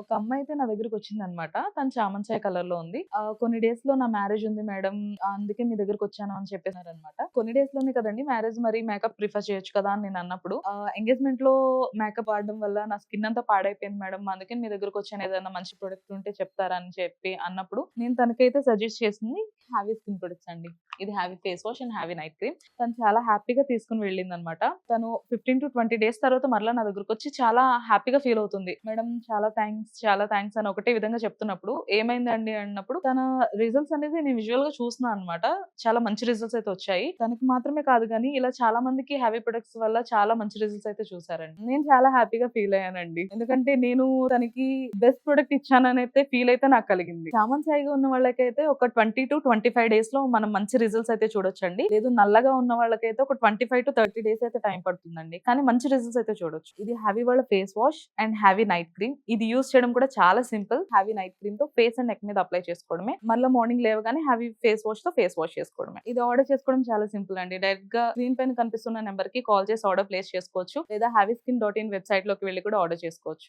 ఒక అమ్మాయి అయితే నా దగ్గరకొచ్చిందనమాట. తను చామంచాయ కలర్‌లో ఉంది. కొన్ని డేస్‌లో నా మ్యారేజ్ ఉంది మేడం. అందుకే మీ దగ్గరకొచ్చాను అని చెప్పేసారనమాట. కొన్ని డేస్‌లోనే కదండీ మ్యారేజ్, మరి మేకప్ ప్రిఫర్ చేయొచ్చు కదా అని నేనన్నప్పుడు, ఎంగేజ్‌మెంట్‌లో మేకప్ వాడడం వల్ల నా స్కిన్ అంతా పాడైపోయింది మేడం. అందుకని మీ దగ్గరకొచ్చాను. ఏదైనా మంచి ప్రొడక్ట్ ఉంటే చెప్తారా అని చెప్పి అన్నప్పుడు, నేను తనకైతే సజెస్ట్ చేసింది హావీ స్కిన్ ప్రొడక్ట్స్ అండి. ఇది హావీ ఫేస్ వాష్ అండ్ హావీ నైట్ క్రీమ్. తను చాలా హ్యాపీగా తీసుకొని వెళ్ళిందనమాట. తను 15-20 డేస్ తర్వాత మరలా నా దగ్గరకొచ్చి చాలా హ్యాపీగా ఫీల్ అవుతుంది. మేడం చాలా థాంక్స్, చాలా థాంక్స్ అని ఒకటే విధంగా చెప్తున్నప్పుడు, ఏమైందండి అన్నప్పుడు, తన రిజల్ట్స్ అనేది నేను విజువల్‌గా చూస్తున్నా అనమాట. చాలా మంచి రిజల్ట్స్ అయితే వచ్చాయి. తనకి మాత్రమే కాదు గానీ, ఇలా చాలా మందికి హావీ ప్రొడక్ట్స్ వల్ల చాలా మంచి రిజల్ట్స్ అయితే చూసారండి. నేను చాలా హ్యాపీగా ఫీల్ అయ్యానండి. ఎందుకంటే నేను తనకి బెస్ట్ ప్రొడక్ట్ ఇచ్చాననైతే ఫీల్ అయితే నాకు కలిగింది. చామన్ సాయిగా ఉన్న వాళ్ళకైతే ఒక 20-25 డేస్‌లో మనం మంచి రిజల్ట్స్ అయితే చూడొచ్చండి. లేదు నల్లగా ఉన్న వాళ్ళకైతే ఒక 25-30 డేస్ అయితే టైం పడుతుందండి. కానీ మంచి రిజల్ట్స్ అయితే చూడొచ్చు. ఇది హావీ వాళ్ళ ఫేస్ వాష్ అండ్ హావీ నైట్ క్రీమ్. ఇది యూజ్ చేయడం కూడా చాలా సింపుల్. హావీ నైట్ క్రీమ్ తో ఫేస్ అండ్ నెక్ మీద అప్లై చేసుకోవడమే. మళ్ళా మార్నింగ్ లేవగానే హావీ ఫేస్ వాష్ తో ఫేస్ వాష్ చేసుకోవడమే. ఇది ఆర్డర్ చేసుకోవడం చాలా సింపుల్ అండి. డైరెక్ట్ గా స్క్రీన్ పైన కనిపిస్తున్న నెంబర్ కి కాల్ చేసి ఆర్డర్ ప్లేస్ చేసుకోవచ్చు. లేదా havyskin.in వెబ్‌సైట్ లోకి వెళ్లి కూడా ఆర్డర్ చేసుకోవచ్చు.